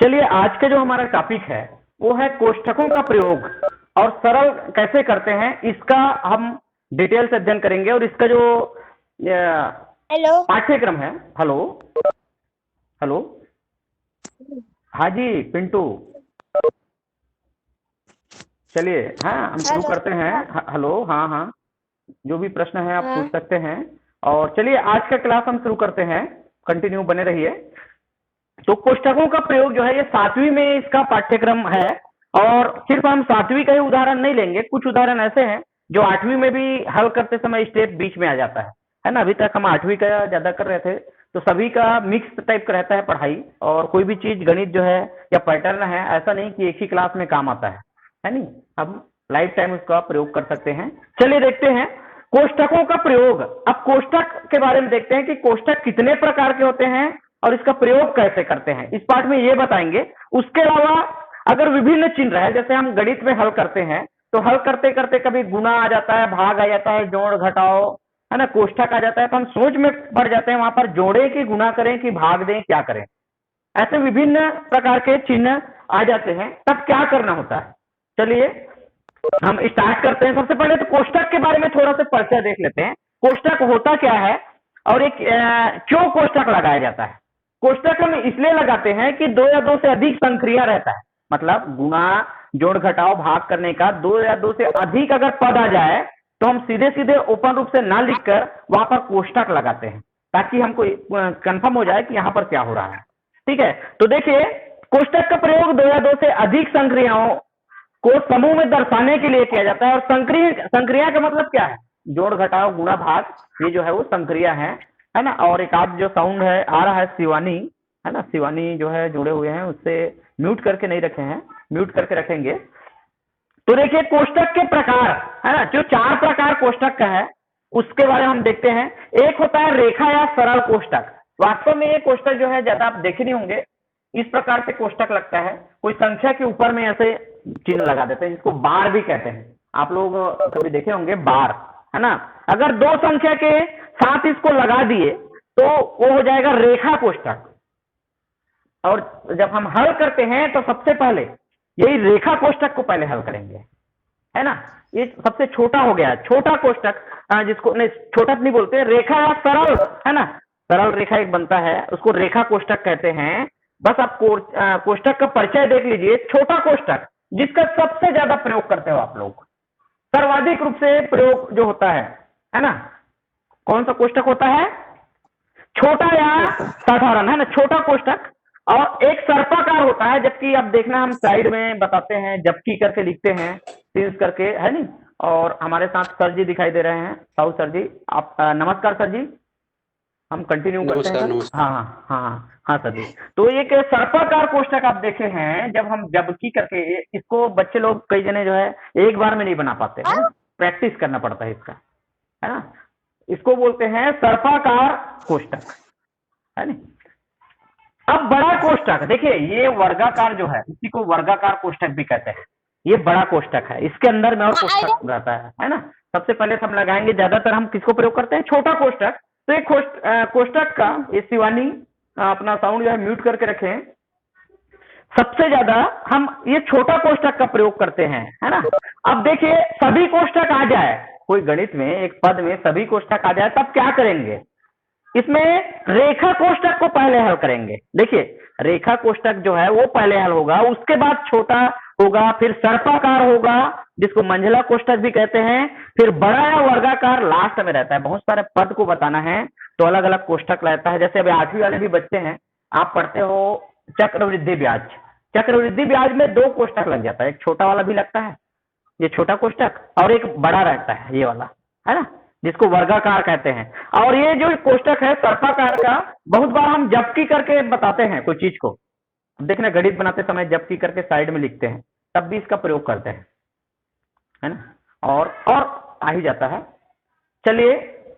चलिए आज का जो हमारा टॉपिक है वो है कोष्ठकों का प्रयोग और सरल कैसे करते हैं इसका हम डिटेल से अध्ययन करेंगे। और इसका जो हेलो। पाठ्यक्रम है। Hello hello. हाँ जी पिंटू। चलिए हाँ हम शुरू हेलो। करते हैं। हेलो हाँ हाँ, जो भी प्रश्न है आप पूछ हाँ। सकते हैं। और चलिए आज का क्लास हम शुरू करते हैं, कंटिन्यू बने रहिए। तो कोष्ठकों का प्रयोग जो है ये 7वीं में इसका पाठ्यक्रम है। और सिर्फ हम 7वीं का ही उदाहरण नहीं लेंगे, कुछ उदाहरण ऐसे हैं जो 8वीं में भी हल करते समय स्टेप बीच में आ जाता है ना। अभी तक हम 8वीं का ज्यादा कर रहे थे, तो सभी का मिक्स टाइप का रहता है पढ़ाई। और कोई भी चीज गणित जो है या पैटर्न है, ऐसा नहीं कि एक ही क्लास में काम आता है नहीं। हम लाइफ टाइम उसका प्रयोग कर सकते हैं। चलिए देखते हैं कोष्ठकों का प्रयोग। अब कोष्ठक के बारे में देखते हैं कि कोष्ठक कितने प्रकार के होते हैं और इसका प्रयोग कैसे करते हैं, इस पाठ में ये बताएंगे। उसके अलावा अगर विभिन्न चिन्ह है, जैसे हम गणित में हल करते हैं तो हल करते करते कभी गुणा आ जाता है, भाग आ जाता है, जोड़ घटाओ है ना, कोष्ठक आ जाता है, तो हम सोच में पड़ जाते हैं वहां पर जोड़े कि गुणा करें कि भाग दें, क्या करें। ऐसे विभिन्न प्रकार के चिन्ह आ जाते हैं, तब क्या करना होता है। चलिए हम स्टार्ट करते हैं। सबसे पहले तो कोष्ठक के बारे में थोड़ा सा परिचय देख लेते हैं। कोष्ठक होता क्या है और एक क्यों कोष्ठक लगाया जाता है। कोष्ठक हम इसलिए लगाते हैं कि दो या दो से अधिक संक्रिया रहता है, मतलब गुणा जोड़ घटाव भाग करने का दो या दो से अधिक अगर पद आ जाए तो हम सीधे सीधे ओपन रूप से ना लिखकर वहां पर कोष्ठक लगाते हैं, ताकि हमको कंफर्म हो जाए कि यहाँ पर क्या हो रहा है। ठीक है, तो देखिए कोष्ठक का प्रयोग दो या दो से अधिक संक्रियाओं को समूह में दर्शाने के लिए किया जाता है। और संक्रिया का मतलब क्या है, जोड़ घटाव गुणा भाग, ये जो है वो संक्रिया है ना। और एक आध जो साउंड है आ रहा है शिवानी, है ना, शिवानी जो है जुड़े हुए हैं, उससे म्यूट करके नहीं रखे हैं, म्यूट करके रखेंगे। तो देखिए कोष्ठक के प्रकार है ना, जो 4 प्रकार कोष्ठक का है उसके बारे में हम देखते हैं। एक होता है रेखा या सरल कोष्ठक। वास्तव में ये कोष्ठक जो है ज्यादा आप देखे नहीं होंगे। इस प्रकार से कोष्ठक लगता है, कोई संख्या के ऊपर में ऐसे चिन्ह लगा देते हैं, जिसको बार भी कहते हैं। आप लोग कभी देखे होंगे बार, है ना। अगर दो संख्या के साथ इसको लगा दिए तो वो हो जाएगा रेखा कोष्ठक। और जब हम हल करते हैं तो सबसे पहले यही रेखा कोष्ठक को पहले हल करेंगे, है ना। ये सबसे छोटा हो गया छोटा कोष्ठक, जिसको नहीं छोटा नहीं बोलते, रेखा या सरल, है ना। सरल रेखा एक बनता है, उसको रेखा कोष्ठक कहते हैं। बस आप कोष्ठक का परिचय देख लीजिए। छोटा कोष्ठक जिसका सबसे ज्यादा प्रयोग करते हो आप लोग, सर्वाधिक रूप से प्रयोग जो होता है ना, कौन सा कोष्ठक होता है, छोटा या साधारण, है ना, छोटा कोष्ठक। और एक सर्पाकार होता है, जबकि अब देखना हम साइड में बताते हैं, जबकि करके लिखते हैं, सिंस करके, है नहीं। और हमारे साथ सर जी दिखाई दे रहे हैं, साहू सर जी। आप नमस्कार सर जी, हम कंटिन्यू करते हैं नमस्कार सर। नमस्कार। हाँ हाँ हाँ हाँ सर जी। तो एक सर्पाकार कोष्ठक आप देखे हैं, जब हम जबकि करके, इसको बच्चे लोग कई जने जो है एक बार में नहीं बना पाते हैं, प्रैक्टिस करना पड़ता है इसका, है ना। इसको बोलते हैं सर्पाकार कोष्ठक, है नहीं। अब बड़ा कोष्ठक देखिए, ये वर्गाकार जो है इसी को वर्गाकार कोष्ठक भी कहते हैं। ये बड़ा कोष्ठक है, इसके अंदर में और कोष्ठक रहता है ना। सबसे पहले हम लगाएंगे, ज्यादातर हम किसको प्रयोग करते हैं, छोटा कोष्ठक। तो एक कोष्ठक का, ये शिवानी अपना साउंड जो है म्यूट करके रखें। सबसे ज्यादा हम ये छोटा कोष्ठक का प्रयोग करते हैं, है ना। अब देखिए सभी कोष्ठक आ जाए, कोई गणित में एक पद में सभी कोष्ठक आ जाए, तब क्या करेंगे, इसमें रेखा कोष्ठक को पहले हल करेंगे। देखिए रेखा कोष्ठक जो है वो पहले हल होगा, उसके बाद छोटा होगा, फिर सर्पाकार होगा जिसको मंझला कोष्ठक भी कहते हैं, फिर बड़ा या वर्गाकार लास्ट में रहता है। बहुत सारे पद को बताना है तो अलग अलग कोष्ठक रहता है। जैसे अभी 8वीं वाले भी बच्चे हैं, आप पढ़ते हो चक्रवृद्धि ब्याज। चक्रवृद्धि ब्याज में 2 कोष्ठक लग जाता है, एक छोटा वाला भी लगता है, ये छोटा कोष्ठक, और एक बड़ा रहता है ये वाला, है ना, जिसको वर्गाकार कहते हैं। और ये जो कोष्ठक है सर्पाकार का, बहुत बार हम जबकि करके बताते हैं कोई चीज को। देखना गणित बनाते समय जबकि करके साइड में लिखते हैं, तब भी इसका प्रयोग करते हैं, है ना। और आ ही जाता है। चलिए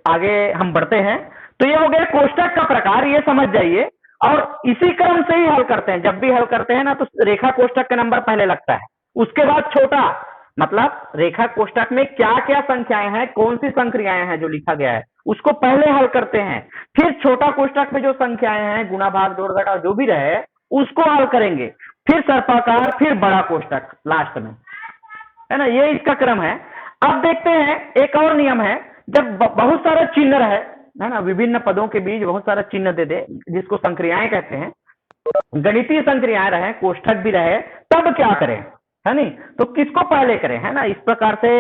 आगे हम बढ़ते हैं। तो ये हो गया कोष्ठक का प्रकार, ये समझ जाइए। और इसी क्रम से ही हल करते हैं, जब भी हल करते हैं ना तो रेखा कोष्ठक का नंबर पहले लगता है, उसके बाद छोटा, मतलब रेखा कोष्ठक में क्या क्या संख्याएं हैं, कौन सी संक्रियाएं हैं जो लिखा गया है उसको पहले हल करते हैं। फिर छोटा कोष्ठक में जो संख्याएं हैं, गुणा भाग जोड़ घटाव जो भी रहे, उसको हल करेंगे, फिर सर्पाकार, फिर बड़ा कोष्टक लास्ट में, है ना, ये इसका क्रम है। अब देखते हैं एक और नियम है, जब बहुत सारा चिन्ह है ना, विभिन्न पदों के बीच बहुत सारा चिन्ह दे दे, जिसको संक्रियाएं कहते हैं, गणितीय संक्रियाएं रहे, कोष्ठक भी रहे, तब क्या करें, है नहीं, तो किसको पहले करें, है ना। इस प्रकार से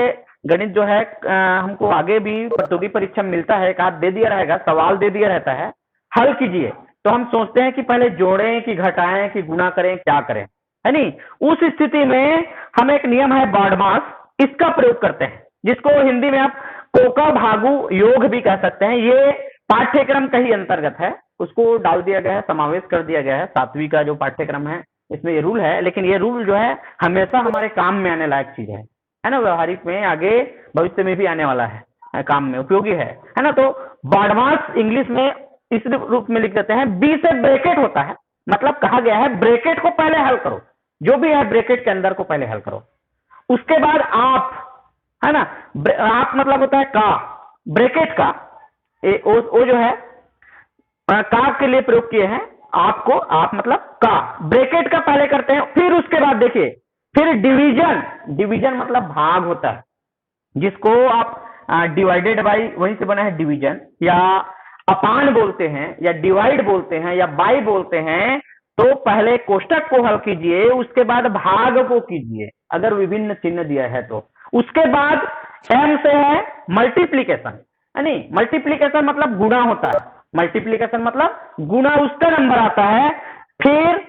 गणित जो है हमको आगे भी प्रतियोगी परीक्षा में मिलता है, एक हाथ दे दिया रहेगा, सवाल दे दिया रहता है, हल कीजिए, तो हम सोचते हैं कि पहले जोड़ें कि घटाएं कि गुणा करें, क्या करें, है नहीं। उस स्थिति में हम एक नियम है बाडमास, इसका प्रयोग करते हैं, जिसको हिंदी में आप कोका भागु योग भी कह सकते हैं। ये पाठ्यक्रम का ही अंतर्गत है, उसको डाल दिया गया है, समावेश कर दिया गया है, 7वीं का जो पाठ्यक्रम है इसमें ये रूल है। लेकिन ये रूल जो है हमेशा हमारे काम में आने लायक चीज है ना, व्यवहारिक में आगे भविष्य में भी आने वाला है, काम में उपयोगी है ना। तो बाडमास इंग्लिश में इस रूप में लिख देते हैं, बी से ब्रैकेट होता है, मतलब कहा गया है ब्रैकेट को पहले हल करो, जो भी है ब्रैकेट के अंदर को पहले हल करो, उसके बाद आप, है ना, आप मतलब होता है का, ब्रैकेट का ओ जो है का के लिए प्रयोग किए हैं, आपको, आप मतलब का, ब्रैकेट का पहले करते हैं, फिर उसके बाद देखिए, फिर डिवीजन, डिवीजन मतलब भाग होता है, जिसको आप डिवाइडेड बाई, वहीं से बना है डिवीजन, या अपान बोलते हैं, या डिवाइड बोलते हैं, या बाई बोलते हैं। तो पहले कोष्टक को हल कीजिए, उसके बाद भाग को कीजिए, अगर विभिन्न चिन्ह दिया है तो। उसके बाद एम से है मल्टीप्लीकेशन, है नहीं, मल्टीप्लीकेशन मतलब गुणा होता है, मल्टीप्लीकेशन मतलब गुणा, उसका नंबर आता है। फिर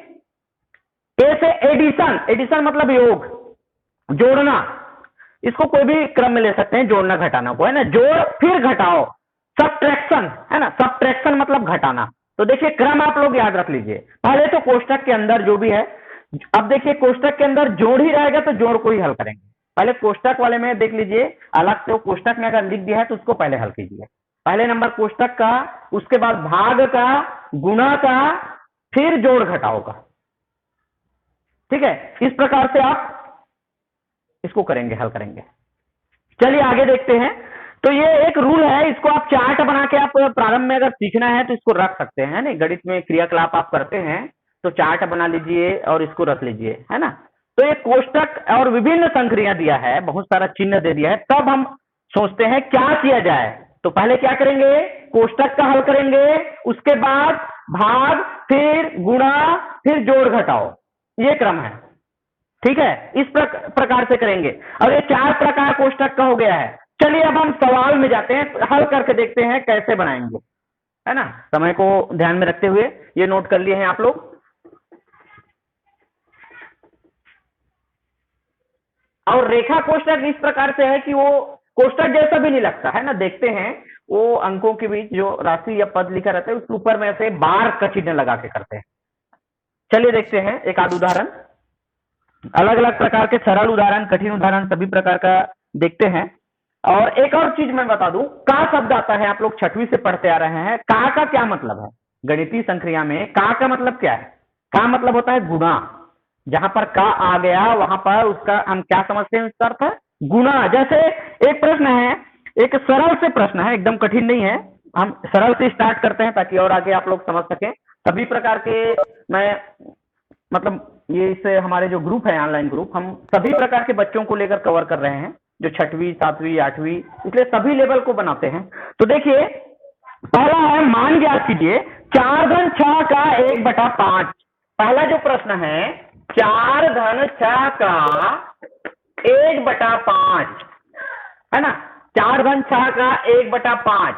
ए से एडिशन, एडिशन मतलब योग, जोड़ना, इसको कोई भी क्रम में ले सकते हैं, जोड़ना घटाना को, है ना, जोड़ फिर घटाओ, सबट्रैक्शन, है ना, सबट्रैक्शन मतलब घटाना। तो देखिए क्रम आप लोग याद रख लीजिए, पहले तो कोष्टक के अंदर जो भी है, अब देखिए कोष्टक के अंदर जोड़ ही रहेगा तो जोड़ को ही हल करेंगे, पहले कोष्टक वाले में देख लीजिए, अलग से कोष्टक में अगर लिख दिया है तो उसको पहले हल कीजिए, पहले नंबर कोष्टक का, उसके बाद भाग का, गुणा का, फिर जोड़ घटाओ का, ठीक है। इस प्रकार से आप इसको करेंगे, हल करेंगे। चलिए आगे देखते हैं। तो ये एक रूल है, इसको आप चार्ट बना के आप प्रारंभ में अगर सीखना है तो इसको रख सकते हैं, नहीं, गणित में क्रियाकलाप आप करते हैं तो चार्ट बना लीजिए और इसको रख लीजिए, है ना। तो एक कोष्टक और विभिन्न संक्रिया दिया है, बहुत सारा चिन्ह दे दिया है, तब हम सोचते हैं क्या किया जाए। तो पहले क्या करेंगे, कोष्टक का हल करेंगे, उसके बाद भाग, फिर गुणा, फिर जोड़ घटाओ, ये क्रम है, ठीक है। इस प्रकार से करेंगे। और ये 4 प्रकार कोष्टक का हो गया है। चलिए अब हम सवाल में जाते हैं, हल करके देखते हैं कैसे बनाएंगे, है ना। समय को ध्यान में रखते हुए ये नोट कर लिए हैं आप लोग। और रेखा कोष्टक इस प्रकार से है कि वो कोष्टक जैसा भी नहीं लगता है ना, देखते हैं वो अंकों के बीच जो राशि या पद लिखा रहता है उसके ऊपर में से बार का चिन्ह लगा के करते हैं। चलिए देखते हैं एक आध उदाहरण, अलग अलग प्रकार के सरल उदाहरण, कठिन उदाहरण, सभी प्रकार का देखते हैं। और एक और चीज मैं बता दूं, का शब्द आता है, आप लोग 6वीं से पढ़ते आ रहे हैं, का क्या मतलब है गणितीय संक्रिया में, का मतलब क्या है, का मतलब होता है गुणा, जहां पर का आ गया वहां पर उसका हम क्या समझते हैं, उसका अर्थ है गुणा। जैसे एक प्रश्न है, एक सरल से प्रश्न है, एकदम कठिन नहीं है, हम सरल से स्टार्ट करते हैं ताकि और आगे आप लोग समझ सकें। सभी प्रकार के, मैं मतलब ये इस हमारे जो ग्रुप है, ऑनलाइन ग्रुप, हम सभी प्रकार के बच्चों को लेकर कवर कर रहे हैं, जो 6वीं 7वीं 8वीं, इसलिए सभी लेवल को बनाते हैं। तो देखिए पहला है, मान ज्ञात कीजिए 4/6 का 1/5। पहला जो प्रश्न है 4/6 का 1/5, है ना, 4/6 का 1/5।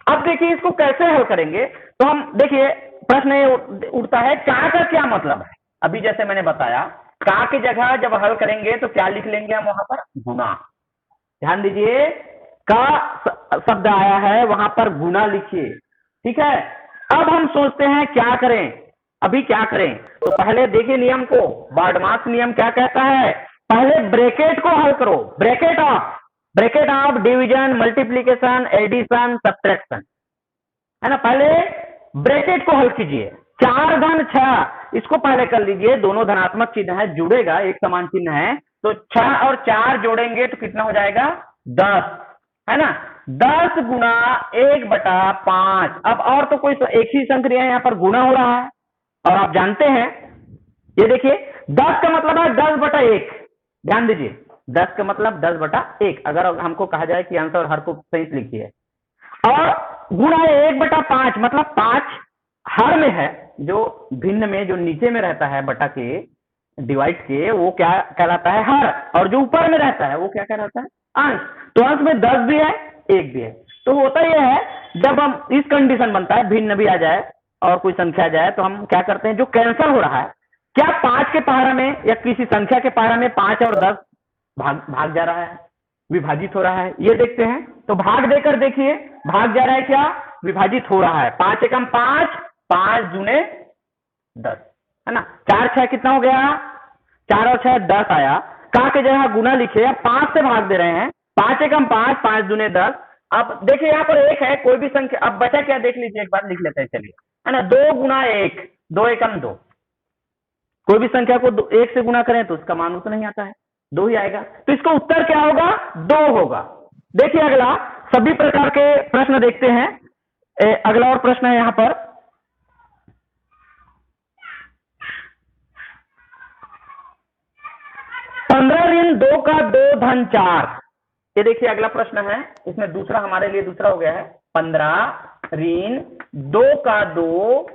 अब देखिए इसको कैसे हल करेंगे, तो हम देखिए प्रश्न उठता है का क्या मतलब है। अभी जैसे मैंने बताया, का की जगह जब हल करेंगे तो क्या लिख लेंगे हम वहां पर, गुणा। ध्यान दीजिए, का शब्द आया है वहां पर गुणा लिखिए, ठीक है। अब हम सोचते हैं क्या करें, अभी क्या करें, तो पहले देखिए नियम को, बाडमास नियम क्या कहता है, पहले ब्रैकेट को हल करो, bracket of division, multiplication, addition, subtraction, है ना। पहले ब्रैकेट को हल कीजिए, 4/6 इसको पहले कर लीजिए, दोनों धनात्मक चिन्ह है, जुड़ेगा, एक समान चिन्ह है, तो 6 और 4 जोड़ेंगे तो कितना हो जाएगा, 10, है ना। 10 गुणा 1/5। अब और तो कोई एक ही संक्रिया यहाँ पर गुणा हो रहा है, और आप जानते हैं, ये देखिए 10 का मतलब है 10/1। ध्यान दीजिए, 10 का मतलब 10/1। अगर हमको कहा जाए कि आंसर हर को सही से लिखिए, और गुणा 1/5 मतलब 5 हर में है, जो भिन्न में जो नीचे में रहता है बटा के डिवाइड के, वो क्या कहलाता है हर, और जो ऊपर में रहता है वो क्या कहलाता है अंश। तो अंश में 10 भी है 1 भी है। तो होता यह है जब हम इस कंडीशन बनता है भिन्न भी आ जाए और कोई संख्या जाए, तो हम क्या करते हैं, जो कैंसल हो रहा है, क्या 5 के पहाड़ा में या किसी संख्या के पहाड़ा में 5 और 10 भाग जा रहा है, विभाजित हो रहा है, ये देखते हैं। तो भाग देकर देखिए, भाग जा रहा है क्या, विभाजित हो रहा है। 5 एकम 5, 5 दूने 10, है ना। 4 6 कितना हो गया, 4 और 6 10 आया। का के जगह गुना लिखे, अब 5 से भाग दे रहे हैं। 5 एकम 5, 5 दूने 10। अब देखिए यहाँ पर 1 है, कोई भी संख्या, अब बचा क्या देख लीजिए, एक बार लिख लेते हैं, चलिए, है ना। 2 गुना 1, 2 एकम 2। कोई भी संख्या को 1 से गुना करें तो उसका मान उतना ही आता है, 2 ही आएगा। तो इसका उत्तर क्या होगा, 2 होगा। देखिए अगला, सभी प्रकार के प्रश्न देखते हैं। अगला और प्रश्न है यहाँ पर, (15 - 2 × 2 धन 4)। ये देखिए अगला प्रश्न है, इसमें दूसरा हमारे लिए दूसरा हो गया है। 15 - 2 × 2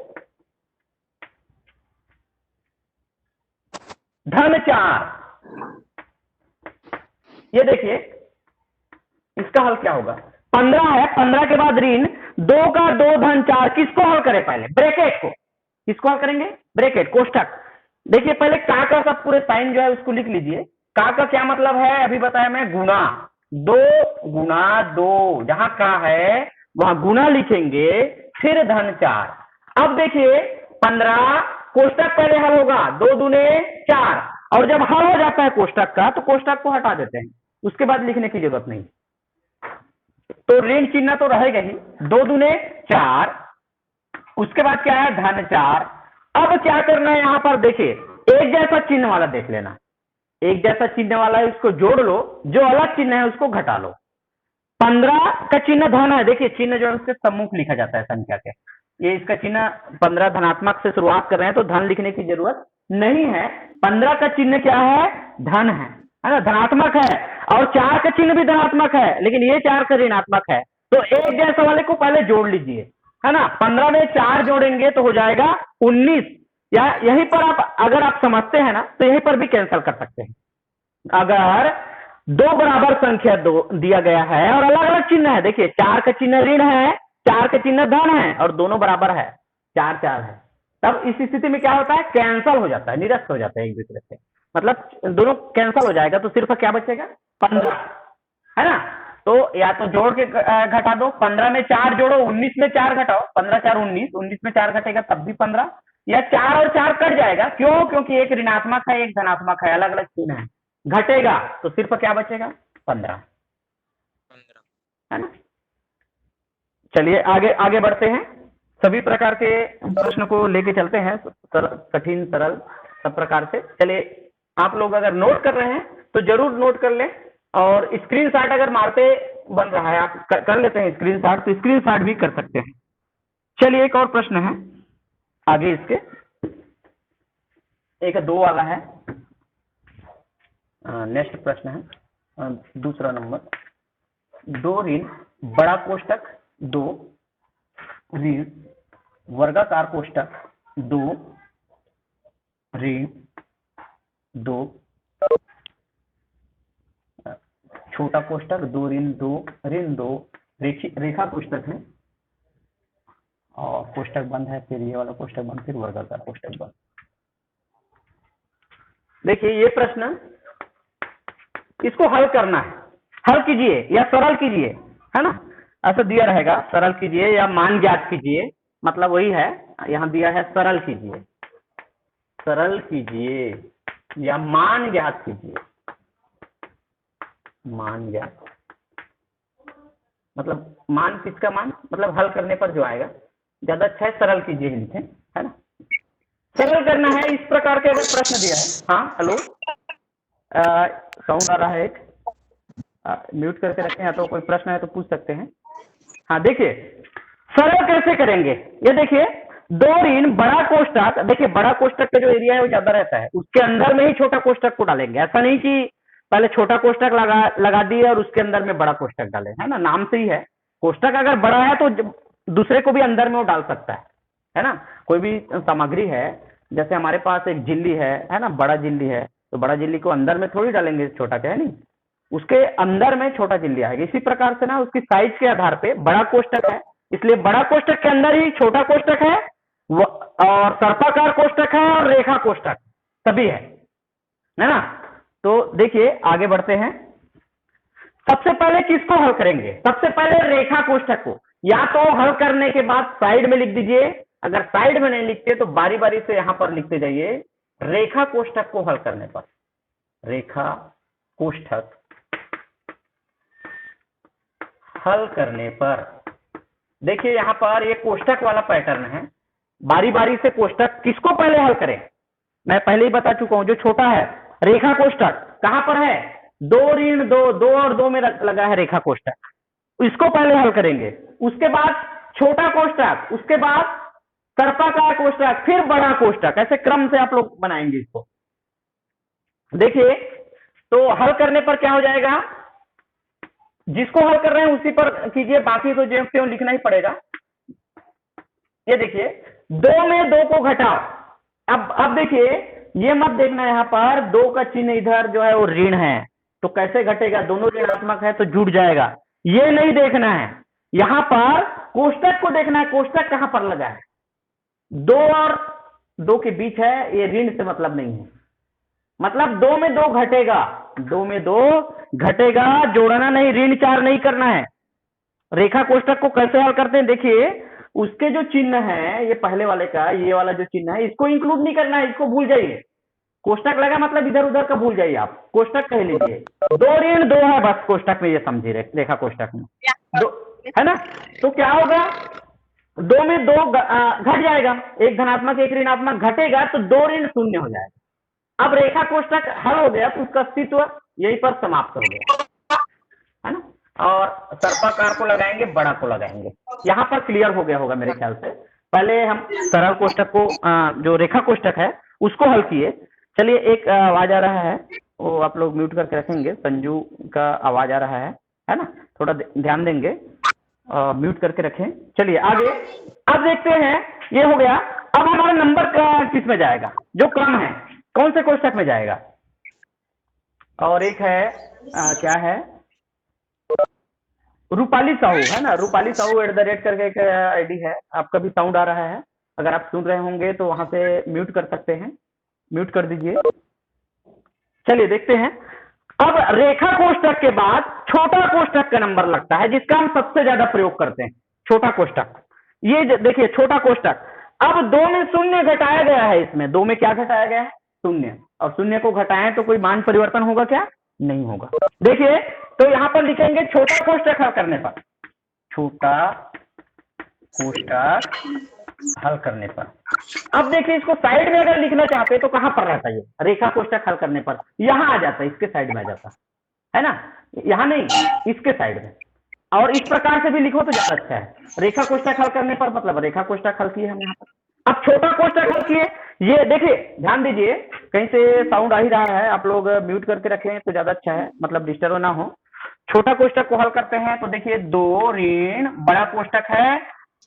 धन 4। ये देखिए इसका हल क्या होगा। 15 है, 15 के बाद ऋण 2 का 2 धन 4। किसको हल करें, पहले ब्रैकेट को, किसको हल करेंगे, ब्रैकेट, कोष्ठक। देखिए पहले का सब पूरे साइन जो है उसको लिख लीजिए। का क्या मतलब है, अभी बताया मैं, गुना। 2 गुना 2, जहां का है वहां गुना लिखेंगे, फिर धन 4। अब देखिए 15 कोष्ठक पहले हल होगा, 2 दूने 4, और जब हल हो जाता है कोष्ठक का तो कोष्ठक को हटा देते हैं, उसके बाद लिखने की जरूरत नहीं। तो ऋण चिन्ह तो रहेगा ही, 2 दूने 4, उसके बाद क्या है, धन 4। अब क्या करना है यहां पर, देखिए एक जैसा चिन्ह वाला देख लेना, एक जैसा चिन्ह वाला है उसको जोड़ लो, जो अलग चिन्ह है उसको घटा लो। 15 का चिन्ह धन है, देखिए चिन्ह जो है उसके सम्मुख लिखा जाता है संख्या के। ये इसका चिन्ह 15 धनात्मक से शुरुआत कर रहे हैं तो धन लिखने की जरूरत नहीं है। 15 का चिन्ह क्या है, धन है ना, धनात्मक है। और 4 का चिन्ह भी धनात्मक है, लेकिन ये 4 का ऋणात्मक है। तो एक जैसा वाले को पहले जोड़ लीजिए, है ना। 15 में 4 जोड़ेंगे तो हो जाएगा 19। या यहीं पर आप, अगर आप समझते हैं ना, तो यहीं पर भी कैंसिल कर सकते हैं। अगर 2 बराबर संख्या दिया गया है और अलग अलग चिन्ह है, देखिए 4 का चिन्ह ऋण है, 4 का चिन्ह धन है, और दोनों बराबर है, 4 4 है, तब इस स्थिति में क्या होता है, कैंसल हो जाता है, निरस्त हो जाता है एक दूसरे से, मतलब दोनों कैंसल हो जाएगा। तो सिर्फ क्या बचेगा, 15, है ना। तो या तो जोड़ के घटा दो, 15 में 4 जोड़ो, 19 में 4 घटाओ, 15 4 19, 19 में 4 घटेगा तब भी 15, या 4 और 4 कट जाएगा, क्यों, क्योंकि एक ऋणात्मक है एक धनात्मक है, अलग अलग चिन्ह है, घटेगा तो सिर्फ क्या बचेगा, 15, है ना। चलिए आगे आगे बढ़ते हैं, सभी प्रकार के प्रश्न को लेके चलते हैं, कठिन सरल सब प्रकार से। चलिए आप लोग अगर नोट कर रहे हैं तो जरूर नोट कर लें, और स्क्रीनशॉट अगर मारते बन रहा है, आप कर लेते हैं स्क्रीनशॉट, तो स्क्रीनशॉट भी कर सकते हैं। चलिए एक और प्रश्न है आगे, इसके एक 2 वाला है, नेक्स्ट प्रश्न है दूसरा नंबर। 2 ऋण बड़ा कोष्ठक 2 ऋण वर्गाकार कोष्ठक 2 ऋण 2 छोटा कोष्ठक 2 ऋण 2 ऋण 2 रेखा कोष्ठक है, और कोष्ठक बंद है, फिर ये वाला कोष्ठक बंद, फिर वर्गाकार कोष्ठक बंद। देखिए ये प्रश्न, इसको हल करना है, हल कीजिए या सरल कीजिए, है ना, ऐसा दिया रहेगा, सरल कीजिए या मान ज्ञात कीजिए, मतलब वही है, यहाँ दिया है सरल कीजिए, सरल कीजिए या मान ज्ञात कीजिए, मान ज्ञात मतलब मान किसका मान, मतलब हल करने पर जो आएगा, ज्यादा अच्छा है सरल कीजिए लिखें, है ना। सरल करना है, इस प्रकार के अगर प्रश्न दिया है। हाँ हेलो, साउंड आ रहा है, एक म्यूट करके रखें, या तो कोई प्रश्न है तो पूछ सकते हैं। हाँ देखिए सरल कैसे करेंगे, ये देखिए दो ऋण बड़ा कोष्टक, देखिए बड़ा कोष्टक का जो एरिया है वो ज्यादा रहता है, उसके अंदर में ही छोटा कोष्टक को डालेंगे। ऐसा नहीं कि पहले छोटा कोष्टक लगा दिए और उसके अंदर में बड़ा कोष्टक डाले, है ना, नाम से ही है। कोष्टक अगर बड़ा है तो दूसरे को भी अंदर में वो डाल सकता है ना। कोई भी सामग्री है, जैसे हमारे पास एक झिल्ली है ना, बड़ा झिल्ली है, तो बड़ा झिल्ली को अंदर में थोड़ी डालेंगे, छोटा क्या है नहीं, उसके अंदर में छोटा झिल्ली आएगी। इसी प्रकार से ना उसकी साइज के आधार पे बड़ा कोष्टक है, इसलिए बड़ा कोष्टक के अंदर ही छोटा कोष्टक है और सर्पाकार कोष्टक है और रेखा कोष्टक सभी है ना। तो देखिए आगे बढ़ते हैं। सबसे पहले किसको हल करेंगे? सबसे पहले रेखा कोष्टक को। या तो हल करने के बाद साइड में लिख दीजिए, अगर साइड में नहीं लिखते तो बारी बारी से यहां पर लिखते जाइए। रेखा कोष्टक को हल करने पर, रेखा कोष्टक हल करने पर, देखिए यहां पर ये कोष्टक वाला पैटर्न है। बारी बारी से कोष्टक किसको पहले हल करें, मैं पहले ही बता चुका हूं। जो छोटा है रेखा कोष्टक कहां पर है, दो ऋण दो, दो और दो में लगा है रेखा कोष्टक, इसको पहले हल करेंगे। उसके बाद छोटा कोष्टक, उसके बाद सर्पाकार कोष्टक, फिर बड़ा कोष्टक, ऐसे क्रम से आप लोग बनाएंगे इसको। देखिए तो हल करने पर क्या हो जाएगा, जिसको हल कर रहे हैं उसी पर कीजिए, बाकी तो जो क्यों लिखना ही पड़ेगा। ये देखिए दो में दो को घटाओ। अब देखिए ये मत देखना, यहां पर दो का चिन्ह इधर जो है वो ऋण है, तो कैसे घटेगा, दोनों ऋणात्मक है तो जुड़ जाएगा, ये नहीं देखना है। यहां पर कोष्टक को देखना है, कोष्टक कहां पर लगा है, दो और दो के बीच है, ये ऋण से मतलब नहीं है, मतलब दो में दो घटेगा, दो में दो घटेगा, जोड़ना नहीं, ऋण चार नहीं करना है। रेखा कोष्टक को कैसे हल करते हैं, देखिए उसके जो चिन्ह है, ये पहले वाले का ये वाला जो चिन्ह है, इसको इंक्लूड नहीं करना है, इसको भूल जाइए। कोष्टक लगा मतलब इधर उधर का भूल जाइए, आप कोष्टक कह लीजिए। दो ऋण दो है बस कोष्टक में, ये समझिए रेखा कोष्टक में दो है ना। तो क्या होगा, दो में दो घट जाएगा, एक धनात्मक एक ऋणात्मक घटेगा तो दो ऋण शून्य हो जाएगा। अब रेखा कोष्टक हल हो गया तो उसका अस्तित्व यहीं पर समाप्त हो गया, है ना। और सर्पाकार को लगाएंगे, बड़ा को लगाएंगे, यहां पर क्लियर हो गया होगा मेरे ख्याल से। पहले हम सरल कोष्टक को जो रेखा कोष्टक है उसको हल किए। चलिए एक आवाज आ रहा है, वो आप लोग म्यूट करके रखेंगे, संजू का आवाज आ रहा है ना, थोड़ा ध्यान देंगे, म्यूट करके रखें। चलिए आगे, अब देखते हैं, ये हो गया। अब हमारा नंबर किस में जाएगा, जो क्रम है कौन से कोष्टक में जाएगा। और एक है क्या है, रूपाली साहू, है ना, रूपाली साहू @ करके एक आईडी है। आपका भी साउंड आ रहा है, अगर आप सुन रहे होंगे तो वहां से म्यूट कर सकते हैं, म्यूट कर दीजिए। चलिए देखते हैं। अब रेखा कोष्टक के बाद छोटा कोष्टक का नंबर लगता है, जिसका हम सबसे ज्यादा प्रयोग करते हैं, छोटा कोष्टक। ये देखिए छोटा कोष्टक, अब दो में शून्य घटाया गया है, इसमें दो में क्या घटाया गया है, शून्य, और शून्य को घटाएं तो कोई मान परिवर्तन होगा क्या, नहीं होगा। देखिए तो यहां पर लिखेंगे छोटा कोष्टक हल करने पर, छोटा कोष्टक हल करने पर। अब देखिए इसको साइड में अगर लिखना चाहते तो कहां पर रहता है, रेखा कोष्टक हल करने पर यहां आ जाता है, इसके साइड में आ जाता है ना, यहां नहीं, इसके साइड में। और इस प्रकार से भी लिखो तो ज्यादा अच्छा है। रेखा कोष्टक हल करने पर मतलब रेखा कोष्टक हल किए हम यहाँ पर। अब छोटा कोष्टक हल किए, ये देखिए ध्यान दीजिए, कहीं से साउंड आ ही रहा है, आप लोग म्यूट करके रखें तो ज्यादा अच्छा है, मतलब डिस्टर्ब ना हो। छोटा कोष्टक को हल करते हैं तो देखिए दो ऋण बड़ा कोष्टक है,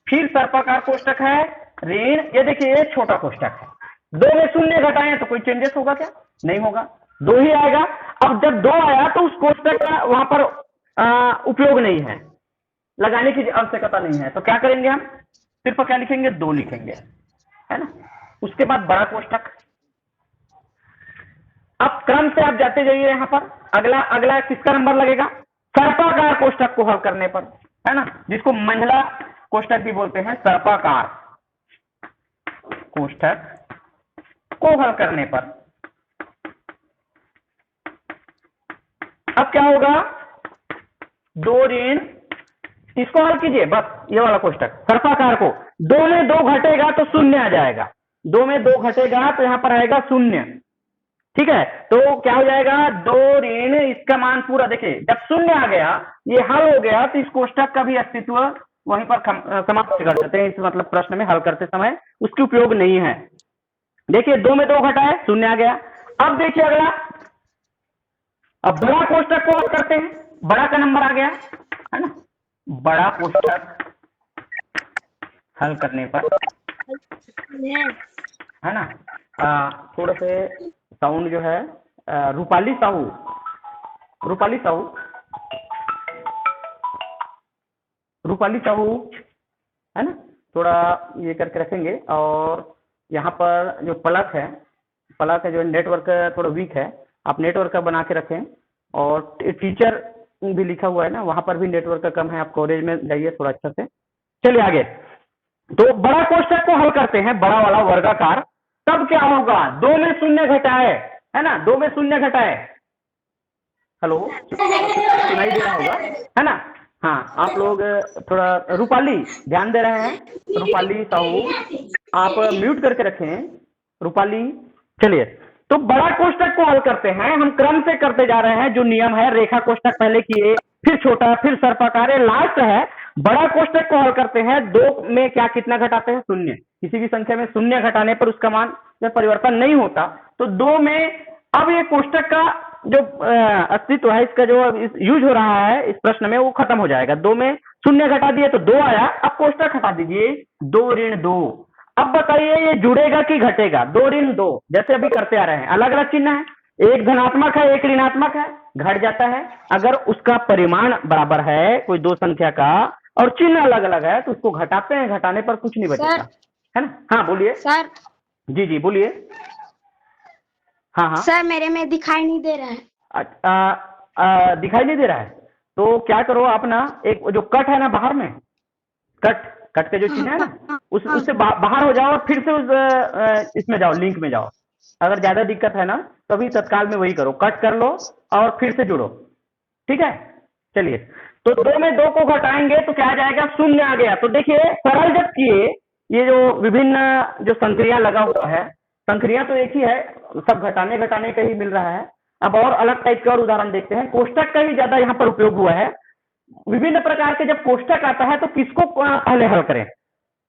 फिर सर्पाकार कोष्टक है, ऋण, ये देखिए छोटा कोष्टक है। दो में शून्य घटाएं तो कोई चेंजेस होगा क्या, नहीं होगा, दो ही आएगा। अब जब दो आया तो उस कोष्टक का वहां पर उपयोग नहीं है, लगाने की आवश्यकता नहीं है, तो क्या करेंगे हम, सिर्फ क्या लिखेंगे, दो लिखेंगे, है ना। उसके बाद बड़ा कोष्टक। अब क्रम से आप जाते जाइए, यहां पर अगला अगला किसका नंबर लगेगा, सर्पाकार कोष्टक को हल करने पर, है ना, जिसको मंझला कोष्टक भी बोलते हैं, सर्पाकार कोष्टक को हल करने पर। अब क्या होगा, दो ऋण, इसको हल कीजिए बस, ये वाला कोष्टक सर्पाकार को, दो में दो घटेगा तो शून्य आ जाएगा, दो में दो घटेगा तो यहां पर आएगा शून्य, ठीक है। तो क्या हो जाएगा, दो ऋण, इसका मान पूरा देखिए, जब शून्य आ गया, ये हल हो गया, तो इस कोष्टक का भी अस्तित्व वहीं पर समाप्त कर देते हैं इस मतलब प्रश्न में हल करते समय, उसकी उपयोग नहीं है। देखिए 2 में 2 घटाए, शून्य आ गया। अब देखिए अगला, अब बड़ा कोष्टक को हल करते हैं, बड़ा का नंबर आ गया है ना, बड़ा कोष्टक हल करने पर है ना, थोड़ा से साउंड जो है, रूपाली साहू, रूपाली साहू, रूपाली साहू है ना, थोड़ा ये करके रखेंगे। और यहाँ पर जो पलक है जो नेटवर्क थोड़ा वीक है, आप नेटवर्क का बना के रखें। और टीचर भी लिखा हुआ है ना, वहां पर भी नेटवर्क का कम है, आप कॉलेज में जाइए थोड़ा अच्छा से। चलिए आगे, तो बड़ा कोष्टक को हल करते हैं, बड़ा वाला वर्गाकार। तब क्या होगा, 2 में शून्य घटाए है ना, 2 में शून्य घटाए, हेलो सुनाई दे रहा होगा है ना। हाँ आप लोग थोड़ा, रूपाली ध्यान दे रहे हैं, रूपाली साहू आप म्यूट करके रखें, रूपाली। चलिए, तो बड़ा कोष्टक को हल करते हैं, हम क्रम से करते जा रहे हैं, जो नियम है रेखा कोष्टक पहले किए, फिर छोटा, फिर सर्पाकार, लास्ट है बड़ा कोष्टक को हल करते हैं। 2 में क्या कितना घटाते हैं, शून्य। किसी भी संख्या में शून्य घटाने पर उसका मान में परिवर्तन नहीं होता, तो 2 में अब ये कोष्टक का जो अस्तित्व है, इसका जो यूज हो रहा है इस प्रश्न में, वो खत्म हो जाएगा। 2 में शून्य घटा दिए तो 2 आया, अब कोष्टक हटा दीजिए, 2 ऋण 2। अब बताइए ये जुड़ेगा कि घटेगा, 2 ऋण 2 जैसे अभी करते आ रहे हैं, अलग अलग चिन्ह है, एक धनात्मक है एक ऋणात्मक है, घट जाता है। अगर उसका परिमाण बराबर है कोई दो संख्या का और चिन्ह अलग अलग है तो उसको घटाते हैं, घटाने पर कुछ नहीं बचेगा, है ना। हाँ बोलिए सर। जी जी बोलिए। हाँ हाँ सर मेरे में दिखाई नहीं दे रहा है। दिखाई नहीं दे रहा है तो क्या करो आप ना, एक जो कट है ना बाहर में, कट के जो चिन्ह है ना, उससे बाहर हो जाओ और फिर से उस इसमें जाओ, लिंक में जाओ। अगर ज्यादा दिक्कत है ना तो अभी तत्काल में वही करो, कट कर लो और फिर से जुड़ो, ठीक है। चलिए, तो 2 में 2 को घटाएंगे तो क्या आ जाएगा, शून्य आ गया। तो देखिए सरल जब किए, ये जो विभिन्न जो संक्रिया लगा हुआ है, संक्रिया तो एक ही है, सब घटाने घटाने का ही मिल रहा है। अब और अलग टाइप के और उदाहरण देखते हैं, कोष्टक का ही ज्यादा यहाँ पर उपयोग हुआ है। विभिन्न प्रकार के जब कोष्टक आता है तो किसको पहले हल करें,